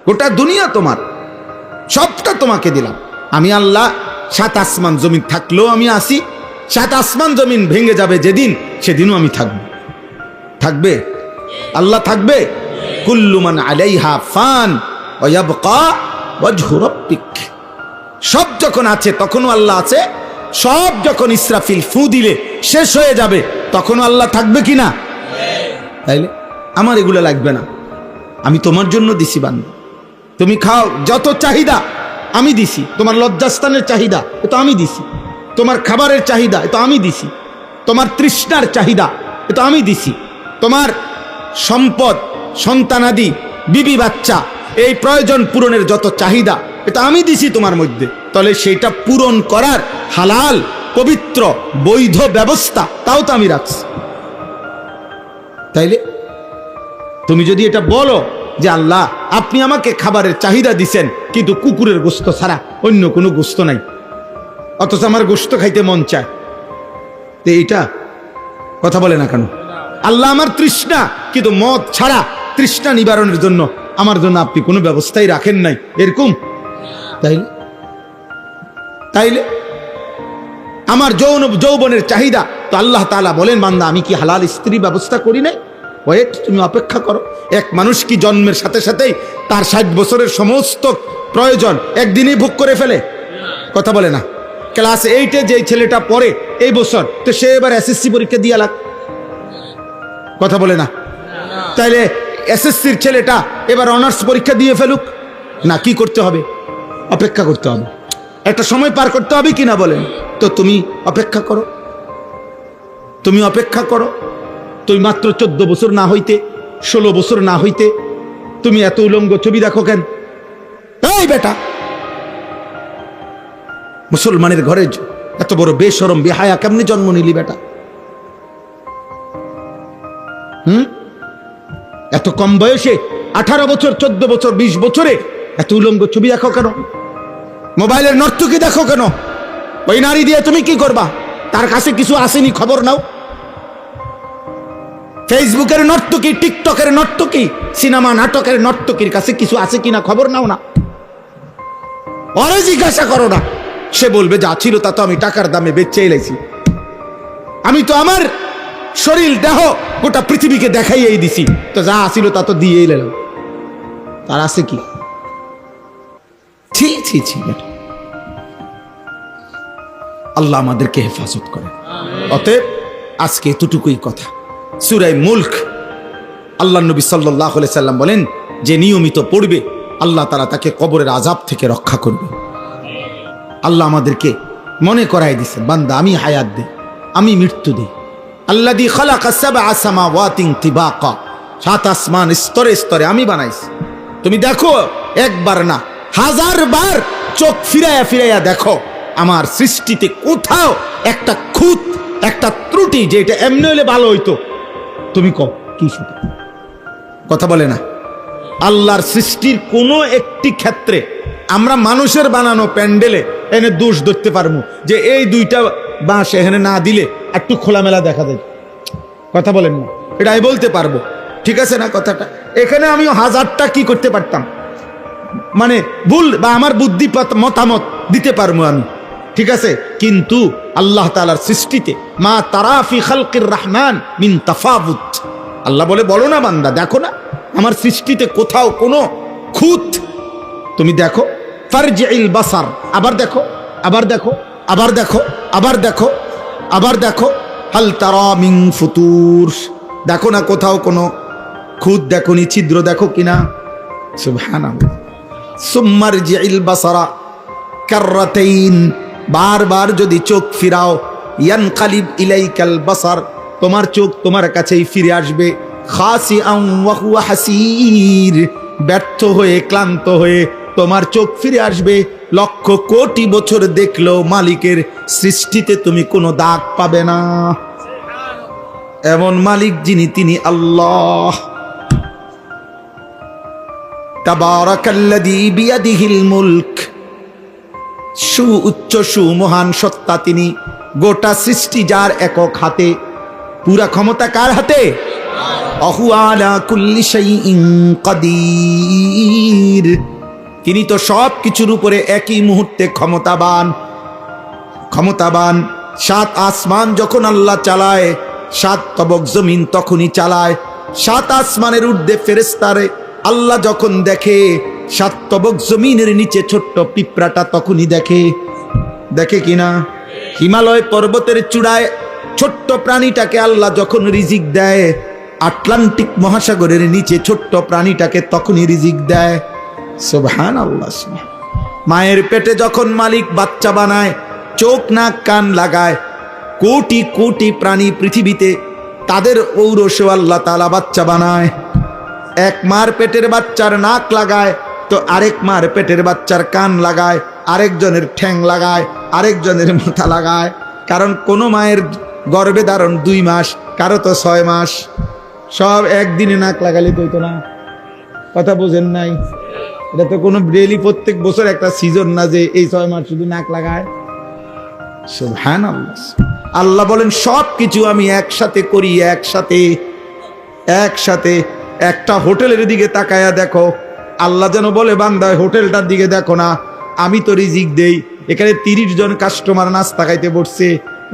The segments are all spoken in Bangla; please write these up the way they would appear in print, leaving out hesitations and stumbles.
গোটা দুনিয়া তোমার, সবটা তোমাকে দিলাম। আমি আল্লাহ 7 আসমান জমিন থাকলেও আমি আসি, 7 আসমান জমিন ভেঙে যাবে যেদিন, সেদিনও আমি থাকবো। থাকবে? আল্লাহ থাকবে? কুল্লু মান আলাইহা ফান ওয়া ইয়াবকা ওয়াজহু রাব্বিক। সব যখন আছে তখনও আল্লাহ আছে, সব যখন ইসরাফিল ফু দিলে শেষ হয়ে যাবে তখনও আল্লাহ থাকবে কিনা? তাইলে আমার এগুলো লাগবে না, আমি তোমার জন্য দিছি বান্দা। তুমি খাও, যত চাহিদা আমি দিছি। তোমার লজ্জাস্থানের চাহিদা এ তো আমি দিছি, তোমার খাবারের চাহিদা এ তো আমি দিছি, তোমার তৃষ্ণার চাহিদা এ তো আমি দিছি, তোমার সম্পদ, সন্তানাদি, বিবি বাচ্চা, এই প্রয়োজন পূরণের যত চাহিদা এটা আমি দিছি তোমার মধ্যে। তাহলে সেইটা পূরণ করার হালাল, পবিত্র, বৈধ ব্যবস্থা তাও তো আমি রাখছি। তাইলে তুমি যদি এটা বলো যে আল্লাহ আপনি আমাকে খাবারের চাহিদা দিছেন কিন্তু কুকুরের গোশত ছাড়া অন্য কোনো গোশত নাই, অথচ আমার গোশত খাইতে মন চায়, তো এইটা কথা বলে না কেন? আল্লাহ আমার তৃষ্ণা, কিন্তু মদ ছাড়া তৃষ্ণা নিবারণের জন্য আমার জন্য আপনি কোনো ব্যবস্থাই রাখেন নাই, এরকম? তাইলে আমার যৌবনের চাহিদা তো আল্লাহ তাআলা বলেন, বান্দা আমি কি হালাল স্ত্রী ব্যবস্থা করি নাই? ওয়েট, তুমি অপেক্ষা করো। এক মানুষ কি জন্মের সাথে সাথেই তার 60 বছরের সমস্ত প্রয়োজন একদিনেই ভোগ করে ফেলে? কথা বলে না। ক্লাস 8-এ যে ছেলেটা পড়ে এই বছর, তো সে এবার এসএসসি পরীক্ষা দিয়ে লাগ, কথা বলে না। তাইলে এসএসসির ছেলেটা এবার অনার্স পরীক্ষা দিয়ে ফেলুক না, কি করতে হবে? অপেক্ষা করতে হবে, একটা সময় পার করতে হবে কিনা বলেন? তো তুমি অপেক্ষা করো, তুমি অপেক্ষা করো। তুমি মাত্র 14 বছর না হইতে, 16 বছর না হইতে তুমি এত উলঙ্গ ছবি দেখো কেন? এই বেটা, মুসলমানের ঘরে এত বড় বেশরম বেহায়া কেমনে জন্ম নিলি বেটা? এত কম বয়সে 18 বছর, 14 বছর, 20 বছরে এত উলঙ্গ ছবি দেখো কেন? মোবাইলের নর্তকী দেখো কেন? ওই নারী দিয়ে তুমি কি করবা? তার কাছে কিছু আসেনি, খবর নাও। ফেসবুকের নর্তকী, টিকটকের নর্তকী, সিনেমা নাটকের নর্তকীর কাছে কিছু আছে কিনা খবর নাও না। ওরে জিজ্ঞাসা করো না, সে বলবে যা ছিল তা তো আমি টাকার দামে বেচে এলাইছি, আমি তো আমার শরীর দেহ গোটা পৃথিবীকে দেখাইয়েই দিছি, তো যা আসিল তা তো দিয়ে এলাম, তার আছে কি? ছি ছি ছি। আল্লাহ আমাদেরকে হেফাজত করে। অতএব আজকে এতটুকুই কথা। সূরা মুলক, আল্লাহ নবী সাল্লাল্লাহু আলাইহি সাল্লাম বলেন, যে নিয়মিত পড়বে আল্লাহ তাআলা তাকে কবরের আযাব থেকে রক্ষা করবে। আল্লাহ আমাদেরকে মনে করাই দিয়েছেন, বান্দা আমি হায়াত দেই, আমি মৃত্যু দেই। আল্লাযী খালাকা সাবআ সামাওয়াতিন তিবাকা, 7 আসমান স্তরে স্তরে আমি বানাইছি। তুমি দেখো, একবার না 1000 বার চোখ ফিরাইয়া ফিরাইয়া দেখো আমার সৃষ্টিতে কোথাও একটা খুঁত, একটা ত্রুটি, যে এটা এমনি হলে ভালো হইতো, তুমি কও কি শুধু? কথা বলে না। আল্লাহর সৃষ্টির কোনো একটি ক্ষেত্রে আমরা মানুষের বানানো প্যান্ডেলে এনে দোষ ধরতে পারবো যে এই 2টা বাঁশ এখানে না দিলে একটু খোলামেলা দেখা যায়, কথা বলেন না, এটা আমি বলতে পারবো, ঠিক আছে না কথাটা? এখানে আমি 1000টা কি করতে পারতাম, মানে ভুল বা আমার বুদ্ধি মতামত দিতে পারবো আমি, ঠিক আছে? কিন্তু আল্লাহ তাআলার সৃষ্টিতে মা তারা ফি খালকির রহমান মিন তাফাউত, আল্লাহ বলে, বলো না বান্দা, দেখো না আমার সৃষ্টিতে কোথাও কোনো খুঁত? তুমি দেখো, ফারজিল বাসার, আবার দেখো, আবার দেখো, আবার দেখো, আবার দেখো, আবার দেখো, হাল তারা মিন ফুতুর, দেখো না কোথাও কোনো খুঁত দেখো নি, ছিদ্র দেখো কিনা? সুবহানাল্লাহ। সুম্মারজিল বাসারা কাররাতাইন, বারবার যদি চোখ ফিরাও, ইয়ানকালিব ইলাইকাল বাসার, তোমার চোখ তোমার কাছেই ফিরে আসবে, খাসিআন ওয়া হুয়া হাসির, ব্যর্থ হয়ে, ক্লান্ত হয়ে তোমার চোখ ফিরে আসবে। লক্ষ কোটি বছর দেখলেও মালিকের সৃষ্টিতে তুমি কোনো দাগ পাবে না। এমন মালিক যিনি, তিনি আল্লাহ। তাবারাকাল্লাযী বিয়াদিহিল মুলক, সুউচ্চ সুমহান সত্তা তিনি, গোটা সৃষ্টি যার একক হাতে। পুরা ক্ষমতা কার হাতে? অহু আলা কুল্লি শাইইন কাদির, তিনি তো সব কিছুর উপরে একই মুহূর্তে ক্ষমতাবান। সাত আসমান যখন আল্লাহ চালায়, সাত তবক জমিন তখনই চালায়। সাত আসমানের ঊর্ধ্বে ফেরেশতারে আল্লাহ যখন দেখে, সাত তবক জমিনের নিচে ছোট্ট পিঁপড়াটা তখনই দেখে কিনা? হিমালয় পর্বতের চূড়ায় ছোট্ট প্রাণীটাকে আল্লাহ যখন রিজিক দেয়, আটলান্টিক মহাসাগরের নিচে ছোট্ট প্রাণীটাকে তখনই রিজিক দেয়। সুবহানাল্লাহ। মায়ের পেটে যখন মালিক বাচ্চা বানায়, চোখ নাক কান লাগায়, কোটি কোটি প্রাণী পৃথিবীতে, তাদের ঔরসে আল্লাহ তাআলা বাচ্চা বানায়। এক মার পেটের বাচ্চার নাক লাগায়, তো আরেক মার পেটের বাচ্চার কান লাগায়, আরেকজনের ঠ্যাং লাগায়, আরেকজনের মাথা লাগায়। কারণ কোনো মায়ের গর্ভে ধারণ 2 মাস, কারো তো 6 মাস। সব একদিনে নাক লাগালে তো হইতো না। কথা বোঝেন নাই? এটা তো কোনো ডেইলি প্রত্যেক বছর একটা সিজন না যে এই 6 মাস শুধু নাক লাগায়। সুবহানাল্লাহ। আল্লাহ বলেন সব কিছু আমি একসাথে করি, একসাথে। একটা হোটেলের দিকে তাকায়া দেখো, আল্লাহ যেন বলে বান্দা হোটেলটার দিকে দেখো না, আমি তো রিজিক দেই। এখানে 30 জন কাস্টমার নাস্তা খাইতে বসছে,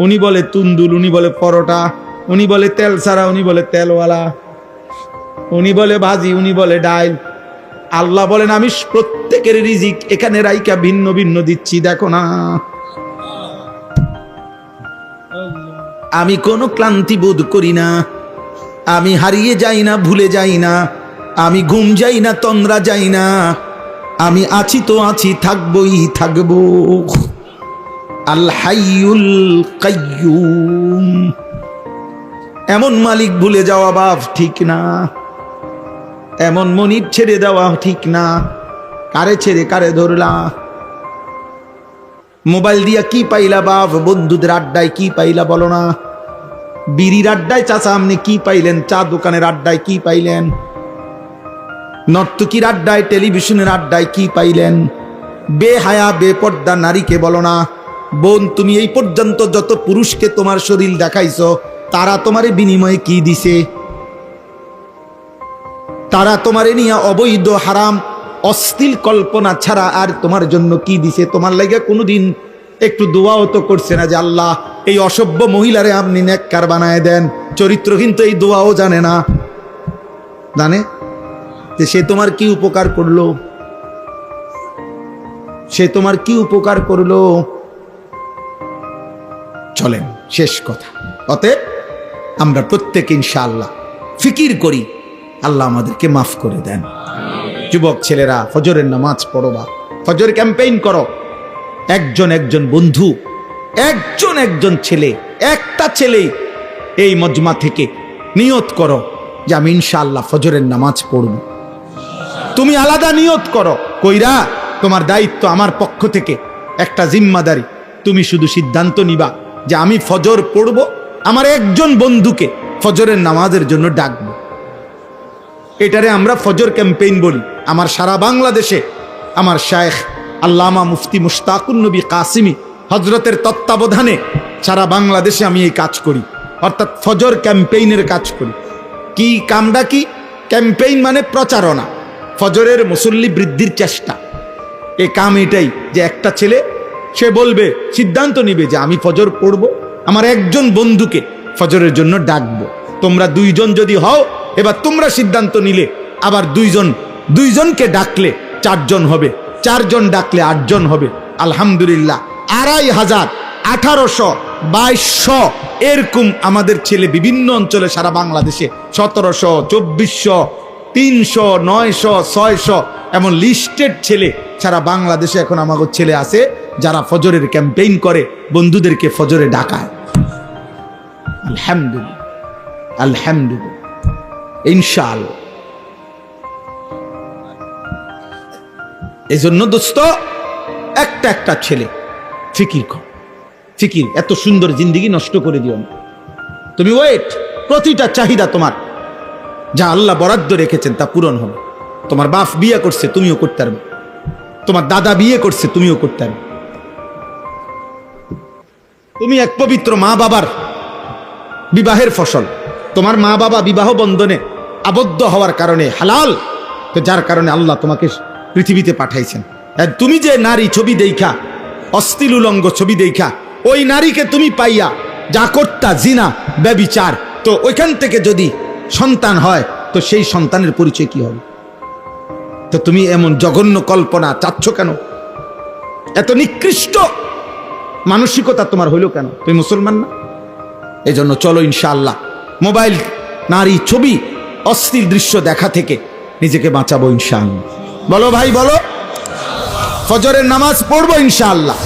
উনি বলে তুন্দুল, উনি বলে পরোটা, উনি বলে তেল ছাড়া, উনি বলে তেলওয়ালা, উনি বলে ভাজি, উনি বলে ডাল। আল্লাহ বলেন আমি প্রত্যেকের রিজিক এখানে রাইকা ভিন্ন ভিন্ন দিচ্ছি, দেখো না। আমি কোনো ক্লান্তি বোধ করি না, আমি হারিয়ে যাই না, ভুলে যাই না, আমি ঘুম যাই না, তন্দ্রা যাই না, আমি আছি তো আছি, থাকবো। আল হাইয়ুল কাইয়ুম। এমন মালিক ভুলে যাওয়া বাপ ঠিক না, এমন মনিব ছেড়ে দেওয়া ঠিক না। কারে ছেড়ে কারে ধরলা? মোবাইল দিয়া কি পাইলা বাপ? বন্ধুদের আড্ডায় কি পাইলা বলো না? বিড়ির আড্ডায় চাচা আপনি কি পাইলেন? চা দোকানের আড্ডায় কি পাইলেন? নর্তকীর আড্ডায়, টেলিভিশনের আড্ডায় কি পাইলেন? বেহায়া বেপর্দা নারীকে বলো না, বোন তুমি এই পর্যন্ত যত পুরুষকে তোমার শরীর দেখাইছো, তারা তোমার বিনিময়ে কি দিছে? তারা তোমারে নিয়ে অবৈধ হারাম অশ্লীল কল্পনা ছাড়া আর তোমার জন্য কি দিছে? তোমার লাগে কোনোদিন একটু দোয়াও তো করছে না যে আল্লাহ এই অসভ্য মহিলারে আপনি নেককার বানায় দেন? চরিত্রহীন তো এই দোয়াও জানে না। জানে যে সে তোমার কি উপকার করলো? সে তোমার কি উপকার করলো? চলেন শেষ কথা, অতএব আমরা প্রত্যেকে ইনশাআল্লাহ ফিকির করি, আল্লাহ আমাদেরকে মাফ করে দেন। যুবক ছেলেরা ফজরের নামাজ পড়বা, ফজর ক্যাম্পেইন করো। একজন বন্ধু, একজন ছেলে, একটা ছেলেই এই মজমা থেকে নিয়ত করো যে আমি ইনশাআল্লাহ ফজরের নামাজ পড়ব। তুমি আলাদা নিয়ত করো, কইরা তোমার দায়িত্ব আমার পক্ষ থেকে একটা জিম্মাদারি, তুমি শুধু সিদ্ধান্ত নিবা যে আমি ফজর পড়ব, আমার একজন বন্ধুকে ফজরের নামাজের জন্য ডাকবো। এটারে আমরা ফজর ক্যাম্পেইন বলি। আমার সারা বাংলাদেশে আমার শায়েখ আল্লামা মুফতি মুশতাকুন নবী কাসিমি হজরতের তত্ত্বাবধানে সারা বাংলাদেশে আমি এই কাজ করি, অর্থাৎ ফজর ক্যাম্পেইনের কাজ করি। কি কামটা কি? ক্যাম্পেইন মানে প্রচারণা, ফজরের মুসল্লি বৃদ্ধির চেষ্টা। এই কাম এটাই যে একটা ছেলে সে বলবে, সিদ্ধান্ত নিবে যে আমি ফজর পড়ব, আমার একজন বন্ধুকে ফজরের জন্য ডাকবো। তোমরা 2 জন যদি হও, এবার তোমরা সিদ্ধান্ত নিলে, আবার 2 জনকে ডাকলে 4 জন হবে, 4 জন ডাকলে 8 জন হবে। আলহামদুলিল্লাহ 2500, 1800, 2200 এরকম আমাদের ছেলে বিভিন্ন অঞ্চলে সারা বাংলাদেশে 1700, 2400, 300, 900, 600 এমন লিস্টেড ছেলে সারা বাংলাদেশে এখন আমাদের ছেলে আছে যারা ফজরের ক্যাম্পেইন করে, বন্ধুদেরকে ফজরে ডাকায়। আলহামদুলিল্লাহ, আলহামদুলিল্লাহ, ইনশাআল্লাহ। এই জন্য দোস্ত, একটা ছেলে ফিকির কর, ফিকির। এত সুন্দর জিন্দেগি নষ্ট করে দিও না। তুমি ওয়েট, প্রতিটা চাহিদা তোমার যা আল্লাহ বরাদ্দ রেখেছেন তা পূরণ হবে। তোমার বাপ বিয়ে করছে, তুমিও করতে পারবে। তোমার দাদা বিয়ে করছে, তুমিও করতে পারবে। তুমি এক পবিত্র মা বাবার বিবাহের ফসল। তোমার মা বাবা বিবাহ বন্ধনে আবদ্ধ হওয়ার কারণে হালাল, তো যার কারণে আল্লাহ তোমাকে পৃথিবীতে পাঠাইছেন। আর তুমি যে নারী ছবি দেখা, অশ্লীল উলঙ্গ ছবি দেখা ওই নারীকে তুমি পাইয়া যা করতা জিনা ব্যভিচার, তো ওইখান থেকে যদি সন্তান হয় তো সেই সন্তানের পরিচয় কি হবে? তো তুমি এমন জঘন্য কল্পনা চাচ্ছ কেন? এত নিকৃষ্ট মানসিকতা তোমার হইল কেন? তুমি মুসলমান না? এই জন্য চলো ইনশাআল্লাহ মোবাইল, নারী, ছবি, অশ্লীল দৃশ্য দেখা থেকে নিজেকে বাঁচাবো ইনশাআল্লাহ। বলো ভাই বলো, ফজরের নামাজ পড়বো ইনশাআল্লাহ।